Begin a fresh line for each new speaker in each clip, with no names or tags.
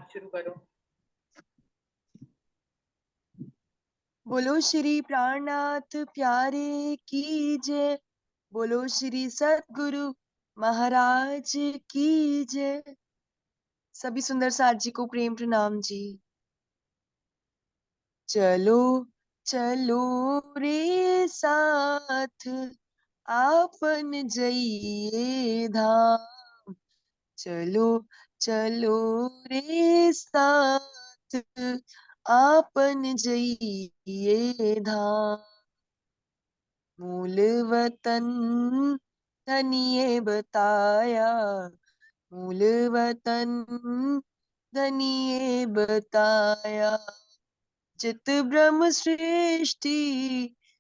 पाठ शुरू करो।
बोलो श्री प्राणनाथ प्यारे की जय। बोलो श्री सद्गुरु महाराज की जय। सभी सुंदर साथ जी को प्रेम प्रणाम जी। चलो चलो रे साथ आपन जइए धाम। चलो चलो रे साथ आपन जइए धाम। मूल वतन धनिये बताया, मूल वतन धनिये बताया। चित ब्रह्म सृष्टि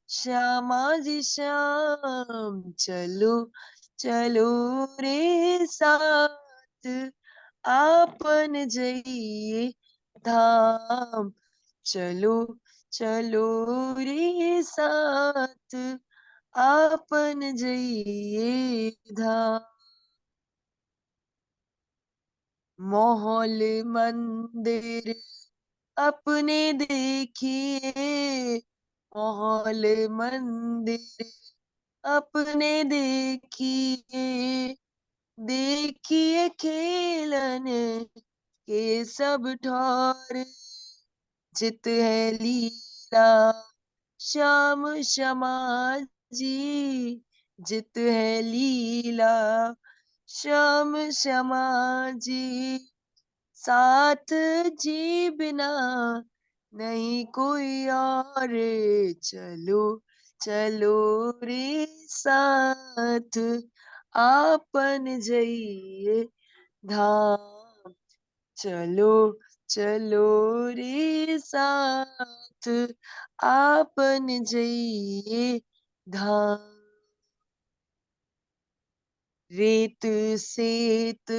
श्यामा जी श्याम। चलो चलो रे साथ आपन जइए धाम। चलो चलो रे साथ आपन जइए धाम। मोहल मंदिर अपने देखिए, मोहल मंदिर अपने देखिए। देखिए खेलन के सब ठौर, जित है लीला श्याम श्यामा जी। जित है लीला श्याम श्यामा जी। साथ जी बिना नहीं कोई और। चलो चलो रे साथ आपन जइए धाम। चलो चलो रे साथ आपन जइए धाम। रेत सेत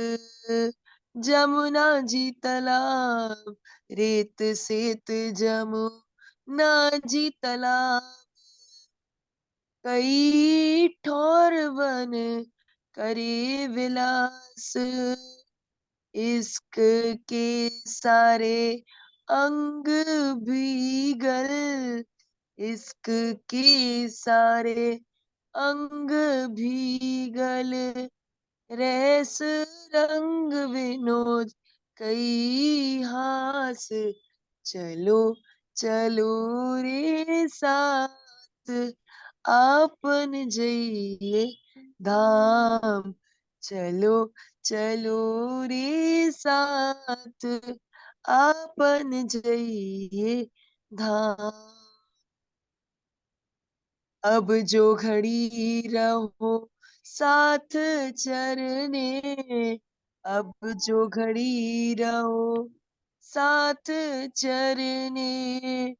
जमुना जी तालाब, रेत सेत जमुना जी तालाब। कई ठोर बन करे विलास, इश्क के सारे अंग भीगल। इश्क के सारे अंग भीगल। रैस रंग विनोद कई हास। चलो चलो रे साथ आपन जइए धाम। चलो चलो रे साथ आपन जइए धाम। अब जो घड़ी रहो साथ चरने, अब जो घड़ी रहो साथ चरने।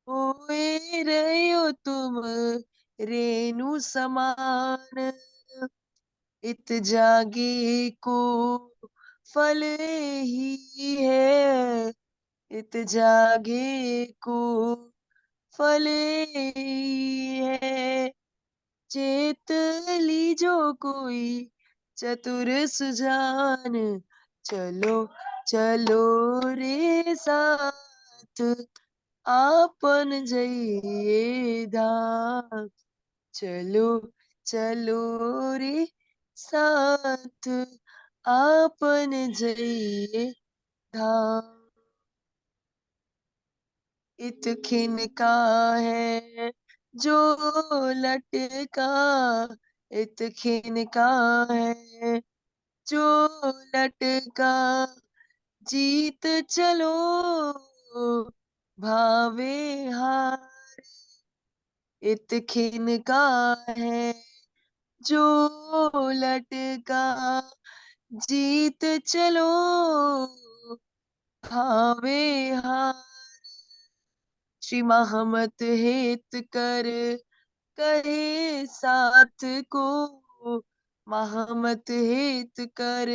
होए रहो तुम रेणु समान, इत जागे को फल ही है। इत जागे को फल ही है। चेत लीजो कोई चतुर सुजान। चलो चलो रे साथ आपन जइए धाम। चलो चलो रे साथ आपन जइए धाम। इत खिन का है जो लटका, इत खिन का है जो लटका। जीत चलो भावे हार, इत खिन का है जो लटका। जीत चलो भावे हार। श्री महमत हेत कर कहे साथ को, महमत हेत कर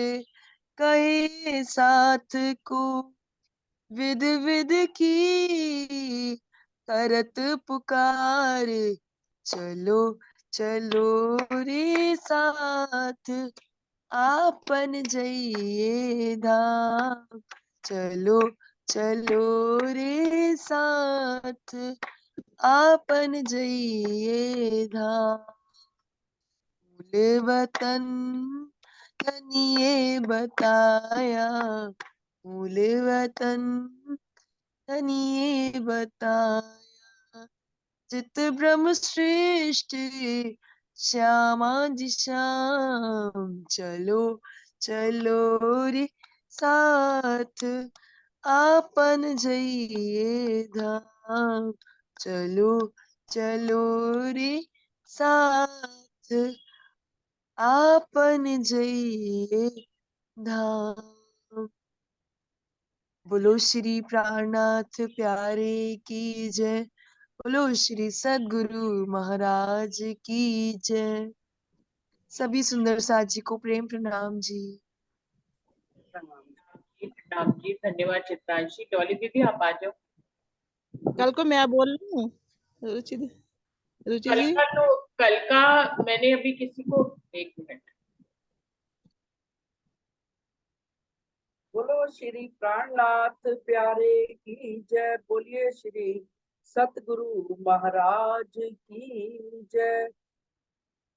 कहे साथ को। विध विध की करत पुकार। चलो चलो रे साथ आपन जइए धाम। चलो चलो रे साथ आपन जइए धाम। मूल वतन तनिए बताया, मूल वतन तनिए बताया। चित ब्रह्म श्रेष्ठ श्यामा जी श्याम। चलो चलो रे साथ आपन जइए धाम। चलो चलो रे साथ आपन जइए धाम। बोलो श्री प्राणनाथ प्यारे की जय। बोलो श्री सद्गुरु महाराज की जय। सभी सुंदर साथ जी को प्रेम प्रणाम जी।
प्रणाम जी, धन्यवाद चित्रांशी। डॉली दीदी आप आ जाओ।
कल को मैं बोल रही हूँ रुचि
कल
जी।
का तो कल का मैंने अभी किसी को, एक मिनट।
बोलो श्री प्राणनाथ प्यारे की जय। बोलिए श्री सतगुरु महाराज की जय।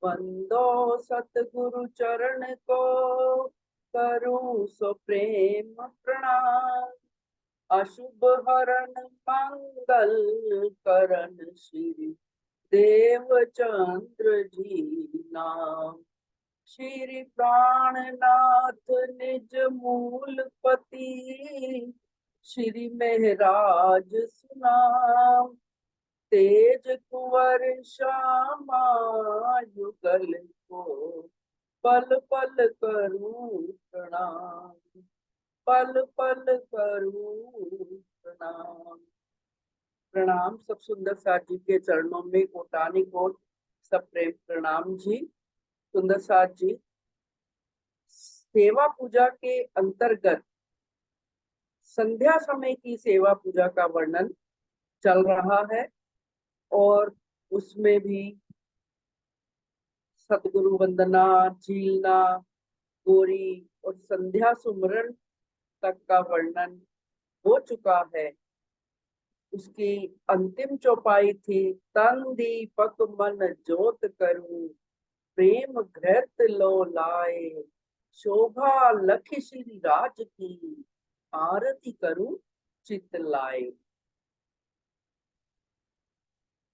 वंदो सतगुरु चरण को करूं सो प्रेम प्रणाम। अशुभ हरण मंगल करण श्री देवचंद्र जी नाम। श्री प्राणनाथ निज मूलपति श्री महराज सुनाम। तेज कुंवर श्यामा युगल को पल पल करूं प्रणाम। पल पल करूं प्रणाम। प्रणाम सब सुंदर साथ जी के चरणों में कोटानी कोट सब प्रेम प्रणाम जी। सुंदर साथ जी, सेवा पूजा के अंतर्गत संध्या समय की सेवा पूजा का वर्णन चल रहा है और उसमें भी सतगुरु वंदना, झीलना, गोरी और संध्या सुमरन तक का वर्णन हो चुका है। उसकी अंतिम चौपाई थी तन दीपक मन ज्योत करूं प्रेम घृत लो लाए शोभा लख श्री राज की आरती करूं चित लाए।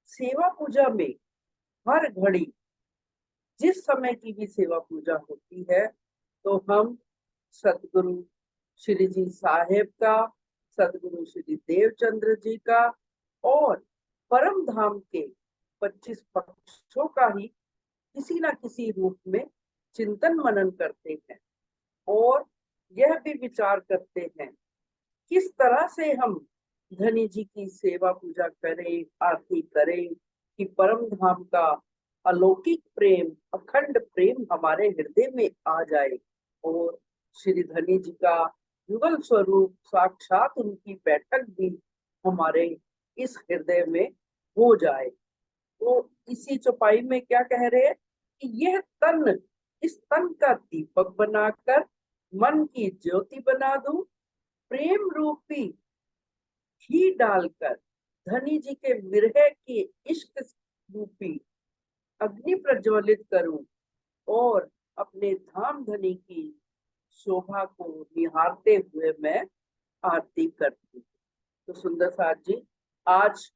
सेवा पूजा में हर घड़ी जिस समय की भी सेवा पूजा होती है तो हम सतगुरु श्री जी साहेब का, सतगुरु श्री देवचंद्र जी का और परम धाम के 25 पक्षों का ही किसी न किसी रूप में चिंतन मनन करते हैं और यह भी विचार करते हैं किस तरह से हम धनी जी की सेवा पूजा करें, आरती करें कि परम धाम का अलौकिक प्रेम, अखंड प्रेम हमारे हृदय में आ जाए और श्री धनी जी का युगल स्वरूप साक्षात उनकी बैठक भी हमारे इस हृदय में हो जाए। तो इसी चौपाई में क्या कह रहे हैं कि यह तन, इस तन का दीपक बनाकर मन की ज्योति बना दूं, प्रेम रूपी घी डालकर धनी जी के विरह के इश्क रूपी अग्नि प्रज्वलित करूं और अपने धाम धनी की शोभा को निहारते हुए मैं आरती करती। तो सुंदर साथ जी, आज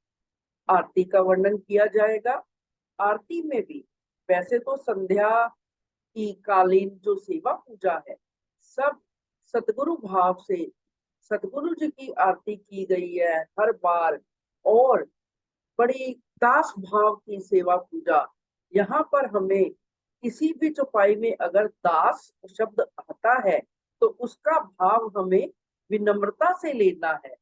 आरती का वर्णन किया जाएगा। आरती में भी वैसे तो संध्या की कालीन जो सेवा पूजा है सब सतगुरु भाव से सतगुरु जी की आरती की गई है हर बार और बड़ी दास भाव की सेवा पूजा। यहाँ पर हमें किसी भी चौपाई में अगर दास शब्द आता है तो उसका भाव हमें विनम्रता से लेना है।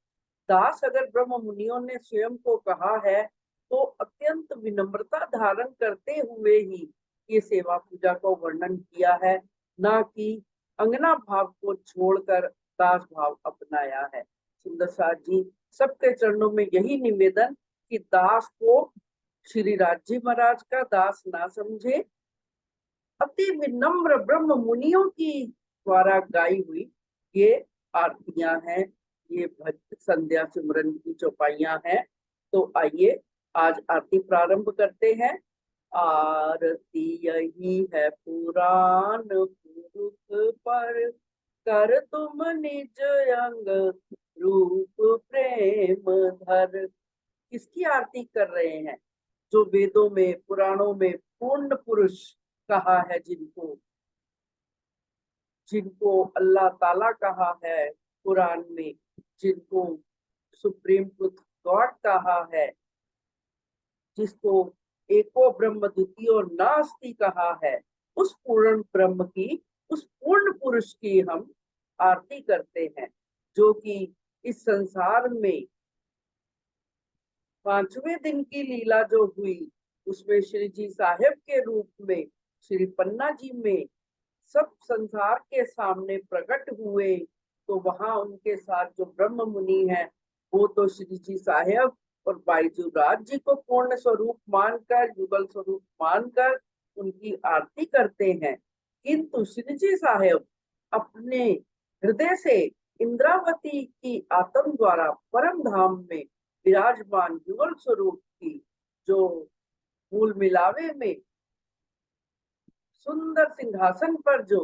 दास अगर ब्रह्म मुनियों ने स्वयं को कहा है तो अत्यंत विनम्रता धारण करते हुए ही ये सेवा पूजा को वर्णन किया है, ना कि अंगना भाव को छोड़कर दास भाव अपनाया है। सुंदर साथ जी, सबके चरणों में यही निवेदन कि दास को श्री राजी महाराज का दास ना समझे। अति विनम्र ब्रह्म मुनियों की द्वारा गाई हुई ये आरतियां हैं, ये भक्त संध्या सिमरन की चौपाइयां हैं। तो आइए आज आरती प्रारंभ करते हैं। आरती यही है पुराण पुरुष पर, कर तुम निज अंग रूप प्रेम धर। किसकी आरती कर रहे हैं? जो वेदों में पुराणों में पूर्ण पुरुष कहा है, जिनको जिनको अल्लाह ताला कहा है कुरान में, जिनको सुप्रीम ट्रुथ गॉड कहा है, जिसको एको ब्रह्म द्वितीय और नास्ति कहा है, उस पूर्ण ब्रह्म की, उस पूर्ण पुरुष की हम आरती करते हैं। जो कि इस संसार में 5वें दिन की लीला जो हुई, उसमें श्री जी साहेब के रूप में श्री पन्ना जी में सब संसार के सामने प्रकट हुए। तो वहां उनके साथ जो ब्रह्म मुनि है, वो तो श्री जी साहेब और बाईजूराज जी को पूर्ण स्वरूप मानकर, युगल स्वरूप मानकर उनकी आरती करते हैं। किंतु श्री जी साहेब अपने हृदय से इंद्रावती की आत्म द्वारा परम धाम में विराजमान युगल स्वरूप की जो मूल मिलावे में सुंदर सिंहासन पर जो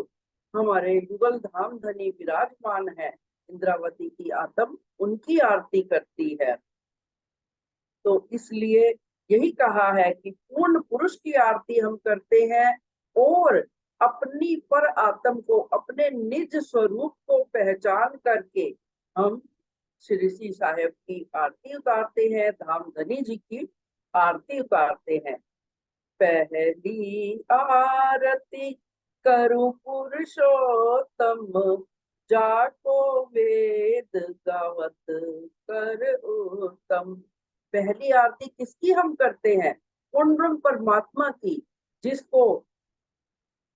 हमारे युगल धाम धनी विराजमान है, इंद्रावती की आत्म उनकी आरती करती है। तो इसलिए यही कहा है कि पूर्ण पुरुष की आरती हम करते हैं और अपनी पर आत्म को, अपने निज स्वरूप को पहचान करके हम श्री श्री साहेब की आरती उतारते हैं, धाम धनी जी की आरती उतारते हैं। पहली आरती करु पुरुषोत्तम, जाको वेद गावत कर उत्तम। पहली आरती किसकी हम करते हैं? पूर्ण ब्रह्म परमात्मा की, जिसको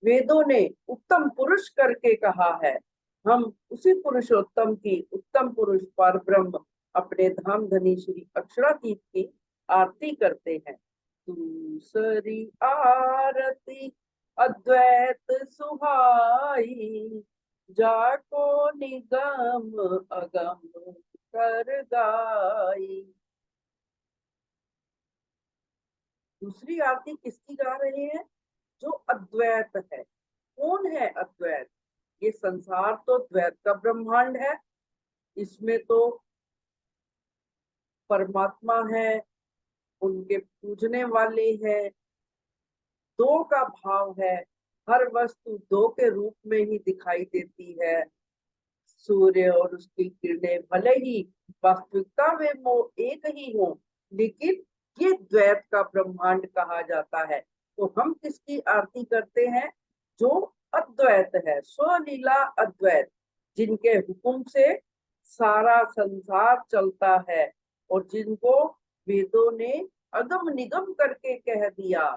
वेदों ने उत्तम पुरुष करके कहा है। हम उसी पुरुषोत्तम की, उत्तम पुरुष पर ब्रह्म अपने धाम धनी श्री अक्षरातीत की आरती करते हैं। दूसरी आरती अद्वैत सुहाई, जाको निगम अगम कर गाई। दूसरी आरती किसकी गा रहे हैं? जो अद्वैत है। कौन है अद्वैत? ये संसार तो द्वैत का ब्रह्मांड है, इसमें तो परमात्मा है, उनके पूजने वाले हैं, दो का भाव है, हर वस्तु दो के रूप में ही दिखाई देती है। सूर्य और उसकी किरणें भले ही वास्तविकता में वो एक ही हो, लेकिन ये द्वैत का ब्रह्मांड कहा जाता है। तो हम किसकी आरती करते हैं? जो अद्वैत है, स्वलीला अद्वैत, जिनके हुक्म से सारा संसार चलता है और जिनको वेदों ने अगम निगम करके कह दिया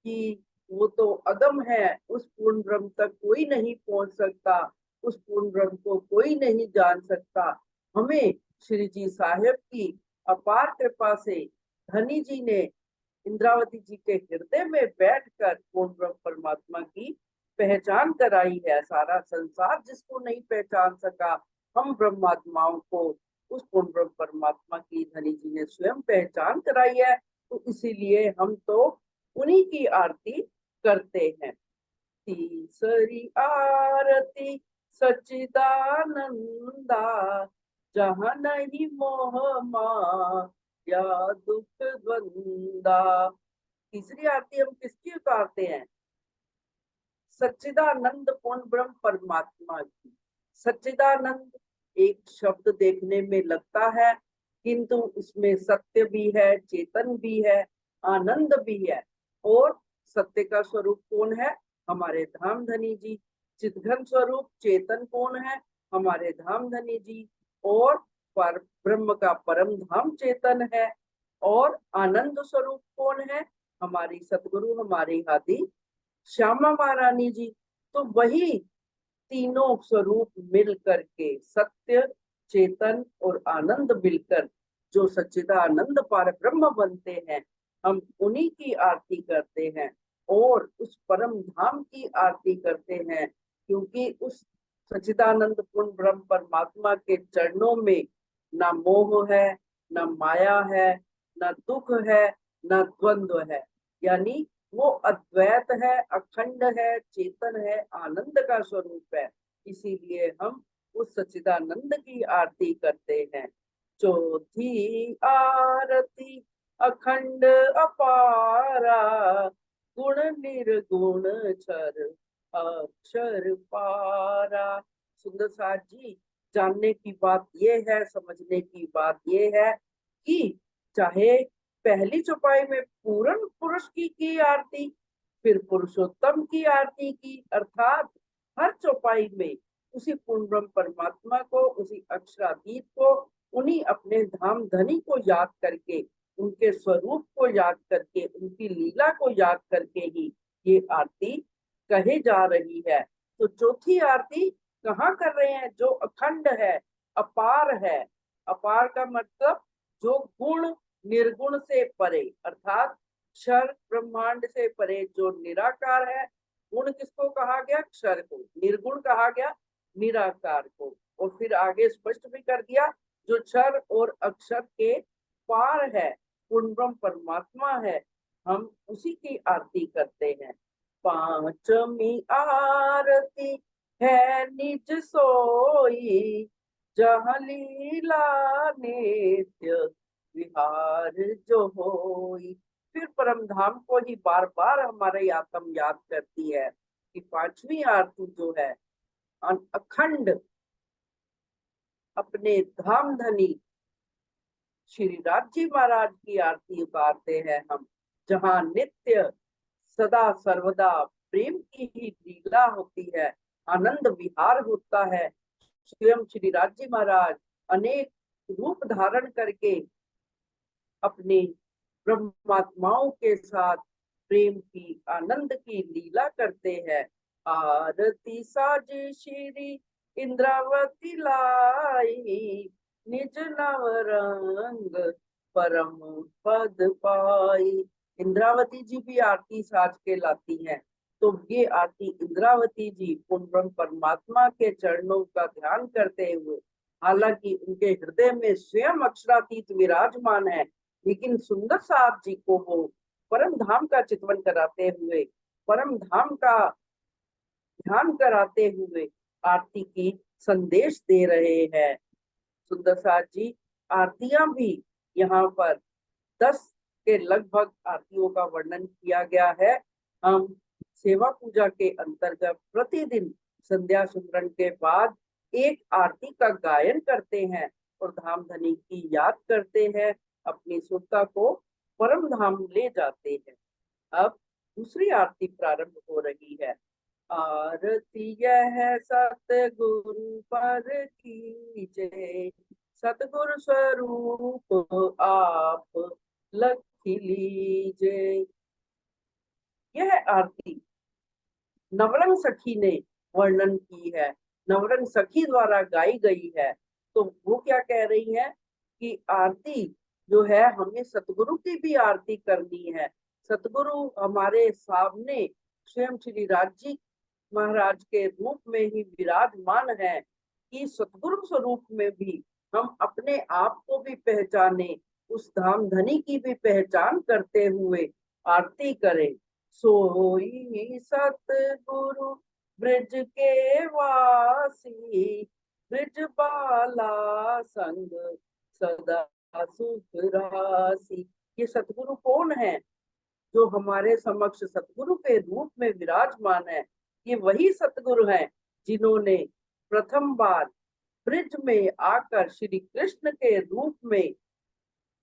कि वो तो अगम है, उस पूर्ण ब्रह्म तक कोई नहीं पहुंच सकता, उस पूर्ण ब्रह्म को कोई नहीं जान सकता। हमें श्री जी साहेब की अपार कृपा से धनी जी ने इंद्रावती जी के हृदय में बैठकर पूर्ण ब्रह्म परमात्मा की पहचान कराई है। सारा संसार जिसको नहीं पहचान सका, हम ब्रह्मात्माओं को उस पूर्ण ब्रह्म परमात्मा की धनी जी ने स्वयं पहचान कराई है। तो इसीलिए हम तो उन्हीं की आरती करते हैं। तीसरी आरती सच्चिदानंदा, जहाँ नहीं मोह माया दुख द्वंदा। तीसरी आरती हम किसकी उतारते हैं? सच्चिदानंद पूर्ण ब्रह्म परमात्मा की। सच्चिदानंद एक शब्द देखने में लगता है, किंतु इसमें सत्य भी है, चेतन भी है, आनंद भी है। और सत्य का स्वरूप कौन है? हमारे धाम धनी जी। चिदघन स्वरूप चेतन कौन है? हमारे धाम धनी जी। और पर ब्रह्म का परम धाम चेतन है। और आनंद स्वरूप कौन है? हमारी सतगुरु, हमारी हादी श्यामा महारानी जी। तो वही तीनों स्वरूप मिल करके, सत्य, चेतन और आनंद मिलकर जो सच्चिदानंद पार ब्रह्म बनते हैं, हम उन्हीं की आरती करते हैं और उस परम धाम की आरती करते हैं। क्योंकि उस सच्चिदानंद पूर्ण ब्रह्म परमात्मा के चरणों में ना मोह है, ना माया है, ना दुख है, ना द्वंद्व है। यानी वो अद्वैत है, अखंड है, चेतन है, आनंद का स्वरूप है। इसीलिए हम उस सच्चिदानंद की आरती करते हैं। चौथी आरती अखंड अपारा, गुण निर्गुण क्षर अक्षर पारा। सुंदर साथ जी, जानने की बात ये है, समझने की बात ये है कि चाहे पहली चौपाई में पूर्ण पुरुष की आरती, फिर पुरुषोत्तम की आरती की, अर्थात हर चौपाई में उसी पूर्ण ब्रह्म परमात्मा को, उसी अक्षरातीत को, उन्हीं अपने धाम धनी को याद करके, उनके स्वरूप को याद करके, उनकी लीला को याद करके ही ये आरती कहे जा रही है। तो चौथी आरती कहाँ कर रहे हैं? जो अखंड है, अपार है। अपार का मतलब जो गुण निर्गुण से परे, अर्थात क्षर ब्रह्मांड से परे जो निराकार है। गुण किसको कहा गया? क्षर को। निर्गुण कहा गया निराकार को। और फिर आगे स्पष्ट भी कर दिया, जो क्षर और अक्षर के पार है, पूर्ण ब्रह्म परमात्मा है, हम उसी की आरती करते हैं। पांचवी आरती है निज सोई, जहाँ लीला नित्य विहार जो होई। फिर परम धाम को ही बार बार हमारे आत्म याद करती है कि पांचवी आरती जो है अखंड अपने धाम धनी श्री राज महाराज की आरती उतारते हैं हम, जहाँ नित्य सदा सर्वदा प्रेम की ही लीला होती है, आनंद विहार होता है। स्वयं श्री राज महाराज अनेक रूप धारण करके अपने ब्रह्मात्माओं के साथ प्रेम की, आनंद की लीला करते हैं। आरती साजे श्री इंद्रावती लाई, निज नवरंग परम पद पाई। इंद्रावती जी भी आरती साज के लाती हैं। तो ये आरती इंद्रावती जी पूर्ण ब्रह्म परमात्मा के चरणों का ध्यान करते हुए, हालांकि उनके हृदय में स्वयं अक्षरातीत विराजमान है, लेकिन सुंदर साहब जी को वो परम धाम का चितवन कराते हुए, परम धाम का ध्यान कराते हुए आरती की संदेश दे रहे हैं। सुंदर साहब जी आरतियां भी यहाँ पर 10 के लगभग आरतियों का वर्णन किया गया है। हम सेवा पूजा के अंतर्गत प्रतिदिन संध्या सुमरन के बाद एक आरती का गायन करते हैं और धाम धनी की याद करते हैं, अपनी सुरता को परम धाम ले जाते हैं। अब दूसरी आरती प्रारंभ हो रही है। आरती यह सतगुरु पर कीजे, सतगुरु स्वरूप आप लखी लीजे। यह आरती नवरंग सखी ने वर्णन की है, नवरंग सखी द्वारा गाई गई है। तो वो क्या कह रही है कि आरती जो है हमें सतगुरु की भी आरती करनी है। सतगुरु हमारे सामने स्वयं श्री राजी महाराज के रूप में ही विराजमान है कि सतगुरु स्वरूप में भी हम अपने आप को भी पहचाने, उस धाम धनी की भी पहचान करते हुए आरती करें। सोई सतगुरु ब्रज के वासी, ब्रज बाला संग सदा सुख रासी। ये सतगुरु कौन है? जो हमारे समक्ष सतगुरु के रूप में विराजमान है, ये वही सतगुरु हैं जिन्होंने प्रथम बार ब्रज में आकर श्री कृष्ण के रूप में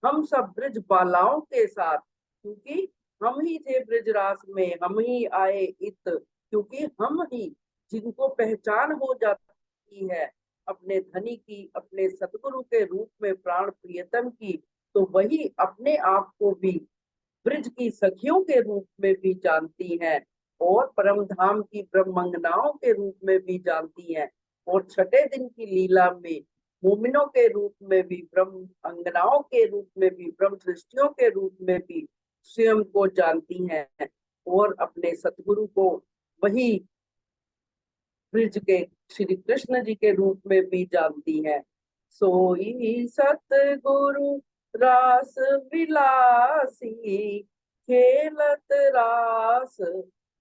हम सब ब्रज बालाओं के साथ, क्योंकि हम ही थे ब्रजरास में, हम ही आए इत, क्योंकि हम ही जिनको पहचान हो जाती है अपने धनी की, अपने सतगुरु के रूप में प्राण प्रियतम की, तो वही अपने आप को भी ब्रज की सखियों के रूप में भी जानती हैं और परम धाम की ब्रह्मंगनाओं के रूप में भी जानती हैं, और छठे दिन की लीला में मोमिनों के रूप में भी, ब्रह्म अंगनाओं के रूप में भी, ब्रह्म सृष्टियों के रूप में भी स्वयं को जानती हैं और अपने सतगुरु को वही ब्रज के श्री कृष्ण जी के रूप में भी जानती हैं। सोई सतगुरु रास विलासी, खेलत रास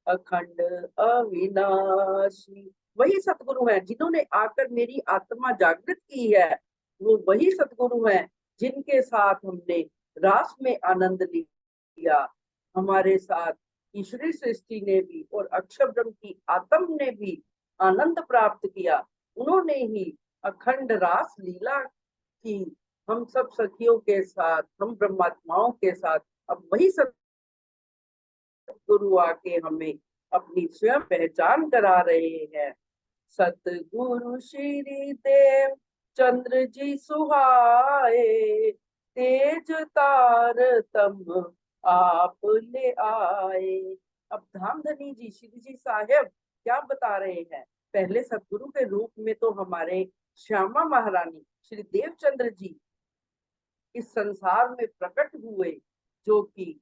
अखंड अविनाशी। वही सतगुरु हैं जिन्होंने आकर मेरी आत्मा जागृत की है। वो वही सतगुरु हैं जिनके साथ हमने रास में आनंद लिया। हमारे साथ ईश्वरी सृष्टि ने भी और अक्षर ब्रह्म की आत्म ने भी आनंद प्राप्त किया। उन्होंने ही अखंड रास लीला की हम सब सखियों के साथ, हम ब्रह्मात्माओं के साथ। अब वही सतगुरु आके हमें अपनी स्वयं पहचान करा रहे हैं। सतगुरु श्री देव चंद्र जी सुहाए, तेज तारतम आप ले आए। अब धामधनी जी श्री जी साहेब क्या बता रहे हैं। पहले सतगुरु के रूप में तो हमारे श्यामा महारानी श्री देवचंद्र जी इस संसार में प्रकट हुए, जो कि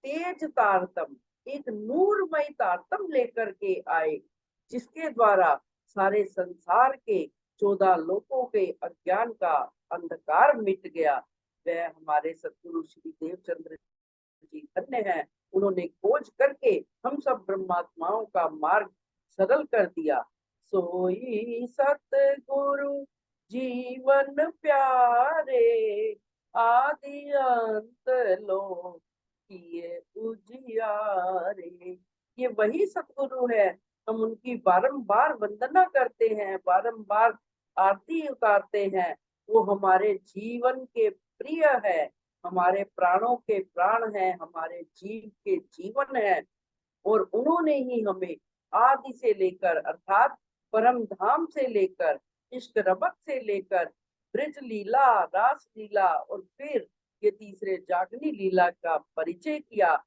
तेज तारतम, एक नूरमय तारतम लेकर के आए, जिसके द्वारा सारे संसार के 14 लोकों के अज्ञान का अंधकार मिट गया। वह हमारे सतगुरु श्री देवचंद्र जी धन्य हैं। उन्होंने खोज करके हम सब ब्रह्मात्माओं का मार्ग सरल कर दिया। सोई सतगुरु जीवन प्यारे, आदि अंत लो किए उजियारे। ये वही सतगुरु है। हम उनकी बारंबार वंदना करते हैं, बारंबार आरती उतारते हैं। वो हमारे जीवन के प्रिय है, हमारे प्राणों के प्राण हैं, हमारे जीव के जीवन है। और उन्होंने ही हमें आदि से लेकर अर्थात परम धाम से लेकर इष्ट रबत से लेकर ब्रज लीला, रास लीला और फिर ये तीसरे जागनी लीला का परिचय किया।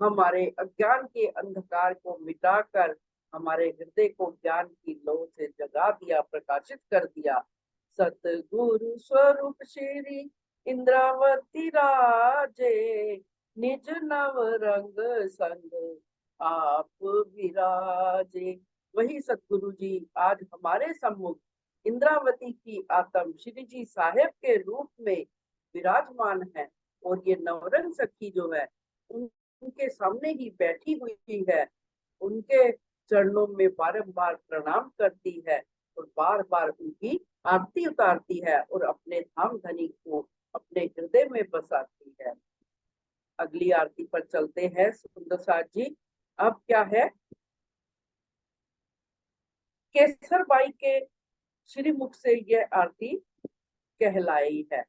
हमारे अज्ञान के अंधकार को मिटाकर हमारे हृदय को ज्ञान की लौ से जगा दिया, प्रकाशित कर दिया। सतगुरु स्वरूप श्री इंद्रावती राजे, निज नव रंग संग आप विराजे। वही सतगुरु जी आज हमारे सम्मुख इंद्रावती की आत्म श्री जी साहेब के रूप में विराजमान है। और ये नवरंग सखी जो है उनके सामने ही बैठी हुई है, उनके चरणों में बारंबार प्रणाम करती है और बार बार उनकी आरती उतारती है और अपने धाम धनी को अपने हृदय में बसाती है। अगली आरती पर चलते हैं सुंदर साथ जी। अब क्या है, केसर बाई के श्री मुख से यह आरती कहलाई है।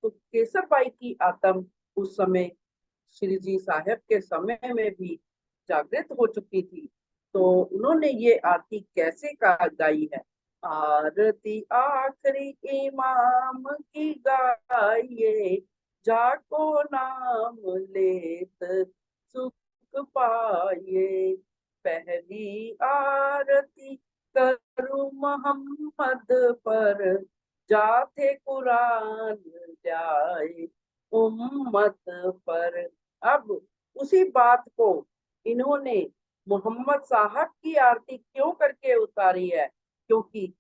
तो केसर बाई की आत्म उस समय श्री जी साहेब के समय में भी जागृत हो चुकी थी। तो उन्होंने ये आरती कैसे गाई है। आरती आखिरी इमाम की गाइए, जाको नाम लेत सुख पाइए। पहली आरती करूं मोहम्मद पर, जाते कुरान जाए उम्मत पर। अब उसी बात को इन्होंने मोहम्मद साहब की आरती क्यों करके उतारी है, क्योंकि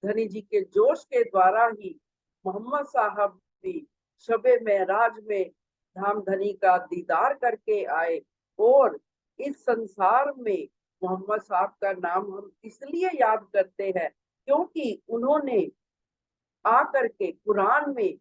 धनी जी के जोश के द्वारा ही मोहम्मद साहब भी शबे मेराज में धाम धनी का दीदार करके आए। और इस संसार में मोहम्मद साहब का नाम हम इसलिए याद करते हैं क्योंकि उन्होंने आकर के कुरान में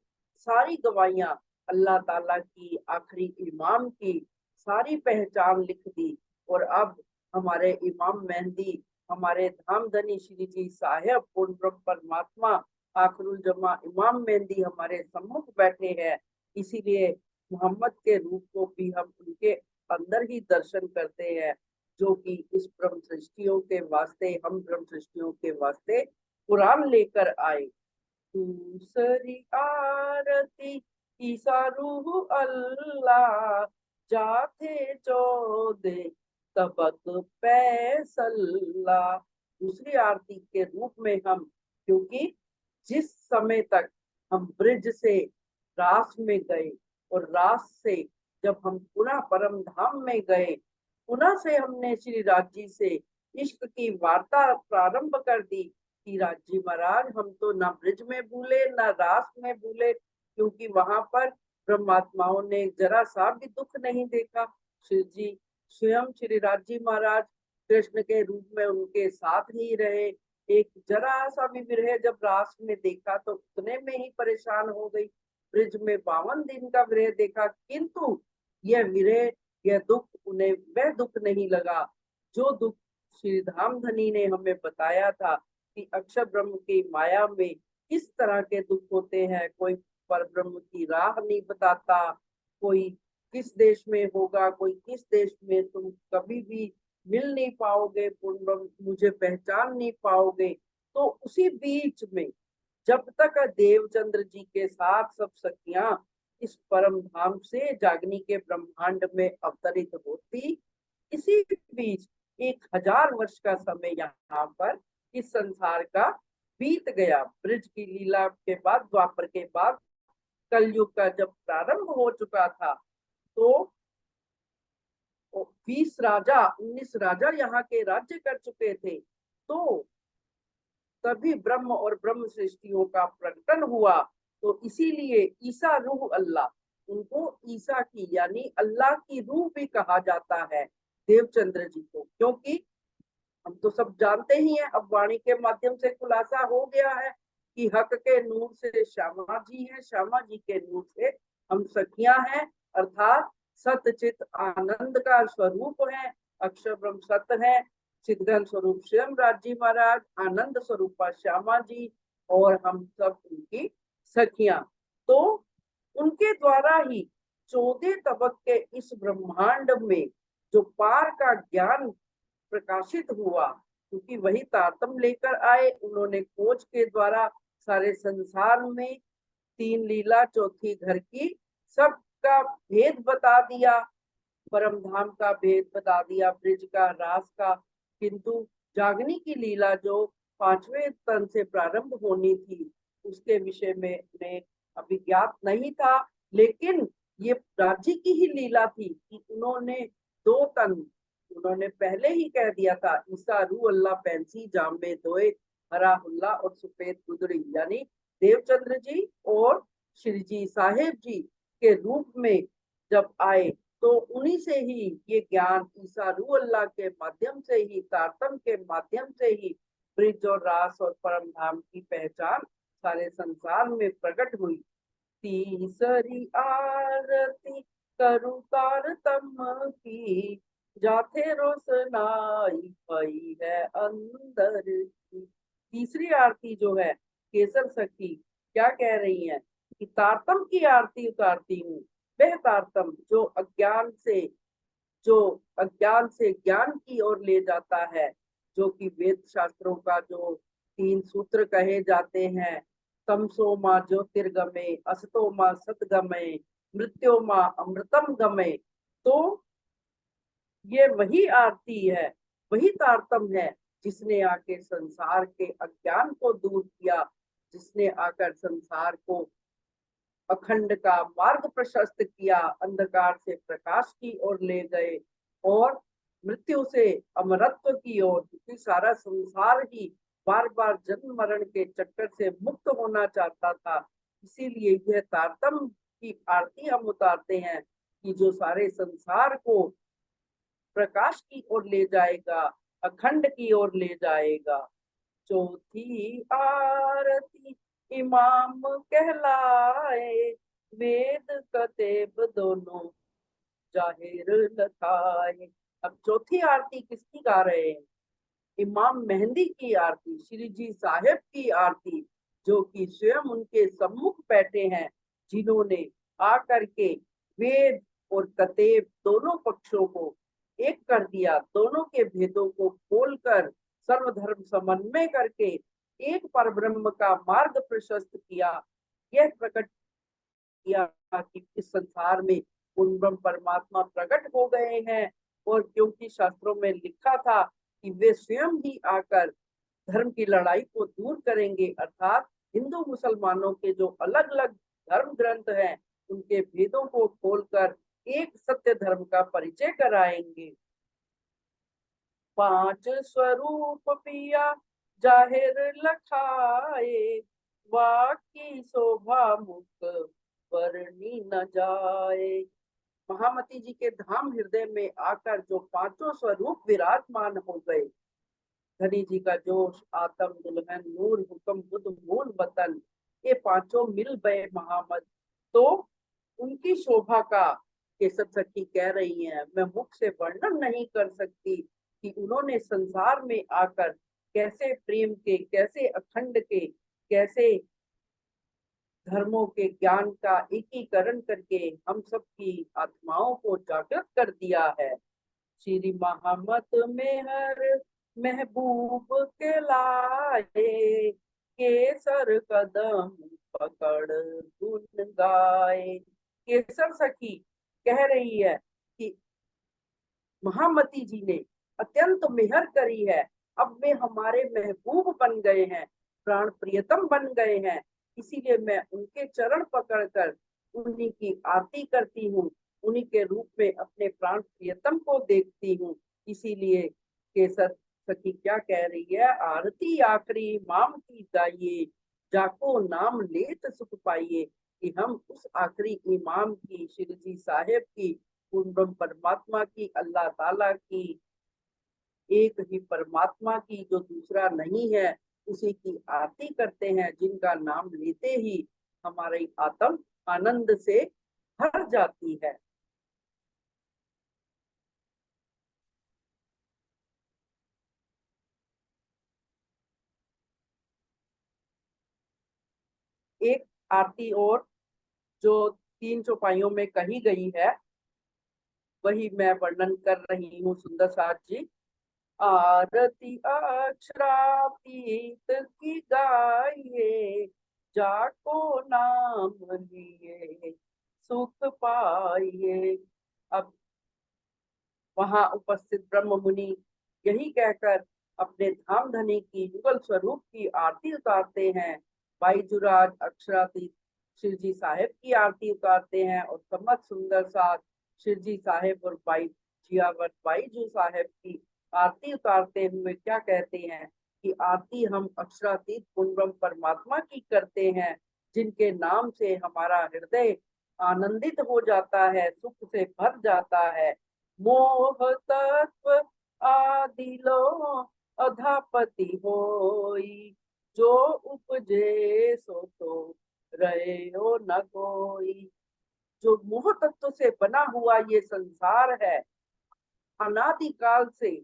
सारी गवाहियां अल्लाह ताला की, आखिरी इमाम की सारी पहचान लिख दी। और अब हमारे इमाम मेहंदी, हमारे धामधनी श्री जी साहेब पूर्ण ब्रह्म परमात्मा आखिरुल जमा इमाम मेहंदी हमारे सम्मुख बैठे हैं। इसीलिए मोहम्मद के रूप को भी हम उनके अंदर ही दर्शन करते हैं, जो कि इस ब्रह्म सृष्टियों के वास्ते, हम ब्रह्म सृष्टियों के वास्ते कुरान लेकर आए। दूसरी आरती ईसा रूह अल्लाह, जाते चौदे तबक पैसल्ला। दूसरी आरती के रूप में हम, क्योंकि जिस समय तक हम ब्रिज से रास में गए और रास से जब हम पुनः परम धाम में गए, पुनः से हमने श्री राज जी से इश्क की वार्ता प्रारंभ कर दी कि राजी महाराज हम तो ना ब्रिज में भूले ना रास में भूले, क्योंकि वहां पर ब्रह्मात्माओं ने जरा सा भी दुख नहीं देखा। श्री जी स्वयं श्री राजी महाराज कृष्ण के रूप में उनके साथ ही रहे। एक जरा सा भी विरह जब रास में देखा तो उतने में ही परेशान हो गई। ब्रिज में 52 दिन का विरह देखा, किंतु यह विरह, यह दुख उन्हें वह दुख नहीं लगा जो दुख श्री धामधनी ने हमें बताया था कि अक्षर ब्रह्म की माया में किस तरह के दुख होते हैं। कोई पर ब्रह्म की राह नहीं बताता, कोई किस देश में होगा, कोई किस देश में, तुम कभी भी मिल नहीं पाओगे, पूर्ण मुझे पहचान नहीं पाओगे। तो उसी बीच में जब तक देवचंद्र जी के साथ सब सखियां इस परम धाम से जागनी के ब्रह्मांड में अवतरित होती, इसी बीच 1000 वर्ष का समय यहाँ पर इस संसार का बीत गया। ब्रिज की लीला के बाद, द्वापर के बाद कलयुग का जब प्रारंभ हो चुका था, तो 20 राजा 19 राजा यहाँ के राज्य कर चुके थे। तो तभी ब्रह्म और ब्रह्म सृष्टियों का प्रकटन हुआ। तो इसीलिए ईसा रूह अल्लाह, उनको ईसा की यानी अल्लाह की रूह भी कहा जाता है देवचंद्र जी को, क्योंकि हम तो सब जानते ही हैं, अब वाणी के माध्यम से खुलासा हो गया है कि हक के नूर से श्यामा जी हैं, श्यामा जी के नूर से हम सखियां हैं, अर्थात सतचित आनंद का स्वरूप है। अक्षर ब्रह्म सत्य है, चिदघन स्वरूप स्वयं राजी महाराज, आनंद स्वरूपा श्यामा जी, और हम सब उनकी सखियां। तो उनके द्वारा ही 14 तबक के इस ब्रह्मांड में जो पार का ज्ञान प्रकाशित हुआ, क्योंकि वही तारतम लेकर आए। उन्होंने खोज के द्वारा सारे संसार में 3 लीला, चौथी घर की, सबका भेद बता दिया, परम धाम का भेद बता दिया, ब्रिज का, रास का। किंतु जागनी की लीला जो 5वें तन से प्रारंभ होनी थी, उसके विषय में अभी ज्ञात नहीं था। लेकिन ये राजी की ही लीला थी कि उन्होंने 2 तन, उन्होंने पहले ही कह दिया था, ईसा रू अल्लाह पैंसी जामे दोए हरा हुल्ला और सुपेद गुदड़ी, यानी देवचंद्र जी और श्री जी साहेब जी के रूप में जब आए, तो उन्हीं से ही ये ज्ञान ईसा रू अल्लाह के माध्यम से ही, तारतम के माध्यम से ही ब्रिज और रास और परम धाम की पहचान सारे संसार में प्रकट हुई। तीसरी आरती करु तारतम की, जाथे रोशनाई पाई है अंदर की। तीसरी आरती जो है केसर सखी क्या कह रही है कि तारतम की आरती उतारती हूँ, वह तारतम जो अज्ञान से ज्ञान की ओर ले जाता है, जो कि वेद शास्त्रों का जो 3 सूत्र कहे जाते हैं, तमसो माँ ज्योतिर्गमे, असतो माँ सतगमे, मृत्यो माँ अमृतम गमे। तो ये वही आरती है, वही तारतम है जिसने आके संसार के अज्ञान को दूर किया, जिसने आकर संसार को अखंड का मार्ग प्रशस्त किया, अंधकार से प्रकाश की ओर ले गए और मृत्यु से अमरत्व की ओर, क्योंकि सारा संसार ही बार बार जन्म मरण के चक्कर से मुक्त होना चाहता था। इसीलिए यह तारतम की आरती हम उतारते हैं कि जो सारे संसार को प्रकाश की ओर ले जाएगा, अखंड की ओर ले जाएगा। चौथी आरती इमाम कहलाए, वेद कतेब दोनों जाहिर लखाए। अब चौथी आरती किसकी गा रहे हैं? इमाम मेहंदी की आरती, श्री जी साहेब की आरती, जो कि स्वयं उनके सम्मुख बैठे हैं, जिन्होंने आकर के वेद और कतेब दोनों पक्षों को एक कर दिया, दोनों के भेदों को खोलकर सर्वधर्म समन्वय करके एक परब्रह्म का मार्ग प्रशस्त किया। यह प्रकट किया कि इस संसार में पूर्ण ब्रह्म परमात्मा प्रकट हो गए हैं, और क्योंकि शास्त्रों में लिखा था कि वे स्वयं ही आकर धर्म की लड़ाई को दूर करेंगे, अर्थात हिंदू मुसलमानों के जो अलग अलग धर्म ग्रंथ हैं, उनके भेदों को खोलकर एक सत्य धर्म का परिचय कराएंगे। पांच स्वरूप पिया जाहिर लखाए, वाकी शोभा मुख वर्णी न जाए। महामती जी के धाम हृदय में आकर जो पांचों स्वरूप विराजमान हो गए, धनी जी का जोश, आत्म, दुल्हन, नूर, हुक्म, बुद्ध, मूल, वतन, ये पांचों मिल गए महामत। तो उनकी शोभा का केसर सखी कह रही हैं, मैं मुख से वर्णन नहीं कर सकती कि उन्होंने संसार में आकर कैसे प्रेम के, कैसे अखंड के, कैसे धर्मों के ज्ञान का एकीकरण करके हम सब की आत्माओं को जागृत कर दिया है। श्री महामत में हर महबूब के लाए, केसर कदम पकड़ गुन गाए। केसर सखी कह रही है कि महामती जी ने अत्यंत मेहर करी है, अब वे हमारे महबूब बन गए हैं, प्राण प्रियतम बन गए हैं, इसीलिए मैं उनके चरण पकड़कर उन्हीं की आरती करती हूँ, उन्हीं के रूप में अपने प्राण प्रियतम को देखती हूँ। इसीलिए केसर सखी क्या कह रही है, आरती आखरी माम की जाइए, जाको नाम लेत सुख पाइए। कि हम उस आखिरी इमाम की, श्री जी साहेब की, पूर्ण परमात्मा की, अल्लाह ताला की, एक ही परमात्मा की जो दूसरा नहीं है, उसी की आरती करते हैं, जिनका नाम लेते ही हमारी आत्म आनंद से भर जाती है। एक आरती और जो 3 चौपाइयों में कही गई है, वही मैं वर्णन कर रही हूँ सुंदर साथ जी। आरती अक्षरातीत की गाइए, जाको नाम लिए सुख पाइए। अब वहां उपस्थित ब्रह्म मुनि यही कहकर अपने धाम धनी की युगल स्वरूप की आरती उतारते हैं। बाईजुराज अक्षरातीत शिव जी साहेब की आरती उतारते हैं और समत सुंदर साथ शिव जी साहेब और बाई जियावर बाईजू साहेब की आरती उतारते हुए क्या कहते हैं कि आरती हम अक्षरातीत पूर्ण परमात्मा की करते हैं, जिनके नाम से हमारा हृदय आनंदित हो जाता है, सुख से भर जाता है। मोह तत्व आदिलो अधापति होई, जो उपजे सो तो रहे हो न कोई। जो मोह तत्व से बना हुआ ये संसार है, अनादिकाल से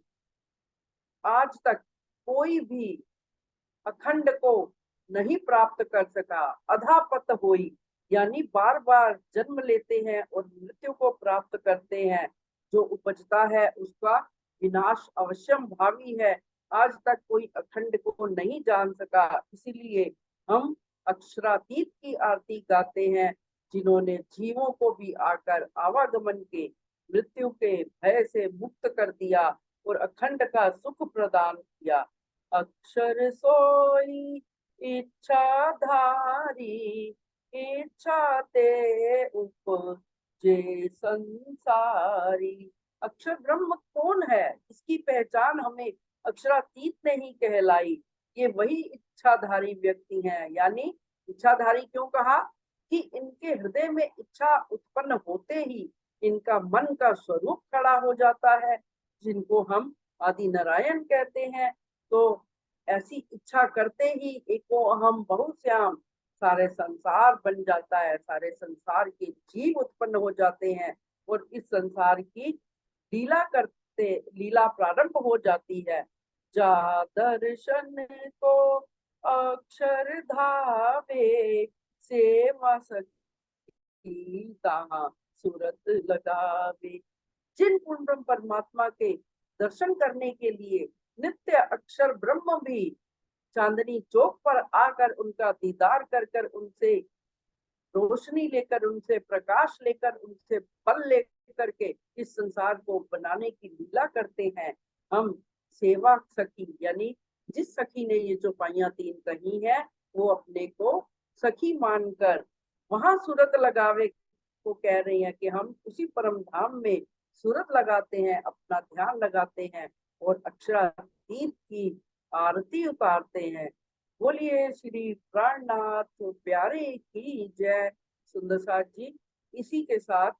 आज तक कोई भी अखंड को नहीं प्राप्त कर सका। अधापत होई यानी बार बार जन्म लेते हैं और मृत्यु को प्राप्त करते हैं। जो उपजता है उसका विनाश अवश्यम भावी है। आज तक कोई अखंड को नहीं जान सका, इसीलिए हम अक्षरातीत की आरती गाते हैं, जिन्होंने जीवों को भी आकर आवागमन के, मृत्यु के भय से मुक्त कर दिया और अखंड का सुख प्रदान किया। अक्षर सोई इच्छाधारी, इच्छा ते उपजे संसारी। अक्षर ब्रह्म कौन है, इसकी पहचान हमें अक्षरातीत ने ही कहलाई। ये वही इच्छाधारी व्यक्ति हैं। यानी इच्छाधारी क्यों कहा कि इनके हृदय में इच्छा उत्पन्न होते ही इनका मन का स्वरूप खड़ा हो जाता है, जिनको हम आदि नारायण कहते हैं। तो ऐसी इच्छा करते ही एको अहम बहुश्याम, सारे संसार बन जाता है, सारे संसार के जीव उत्पन्न हो जाते हैं और इस संसार की लीला करते, लीला प्रारंभ हो जाती है। जा दर्शन को अक्षर धावे, सेवा सखी कहाँ सूरत लगावे। जिन पूर्ण परमात्मा के दर्शन करने के लिए नित्य अक्षर ब्रह्म भी चांदनी चौक पर आकर उनका दीदार कर कर, उनसे रोशनी लेकर, उनसे प्रकाश लेकर, उनसे बल लेकर के इस संसार को बनाने की लीला करते हैं। हम सेवा सखी यानी जिस सखी ने ये जो पाइयां 3 कही है, वो अपने को सखी मानकर वहां सूरत लगावे को कह रही है कि हम उसी परम धाम में सूरत लगाते हैं, अपना ध्यान लगाते हैं। और अक्षरातीत की आरती उतारते हैं। बोलिए श्री प्राणनाथ प्यारे की जय। सुंदर साथ जी, इसी के साथ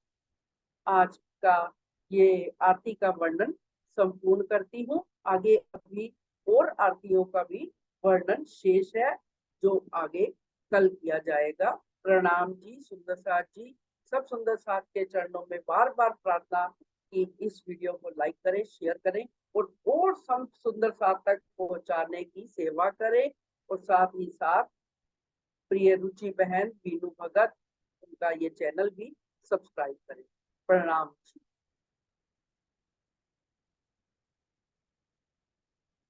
आज का ये आरती का वर्णन संपूर्ण करती हूँ। आगे अभी और आरतियों का भी वर्णन शेष है, जो आगे कल किया जाएगा। प्रणाम जी सुंदर साथ जी। सब सुंदर साथ के चरणों में बार बार प्रार्थना कि इस वीडियो को लाइक करें, शेयर करें और सब सुंदर साथ तक पहुंचाने की सेवा करें। और साथ ही साथ प्रिय रुचि बहन बीनू भगत, उनका ये चैनल भी सब्सक्राइब करें। प्रणाम जी।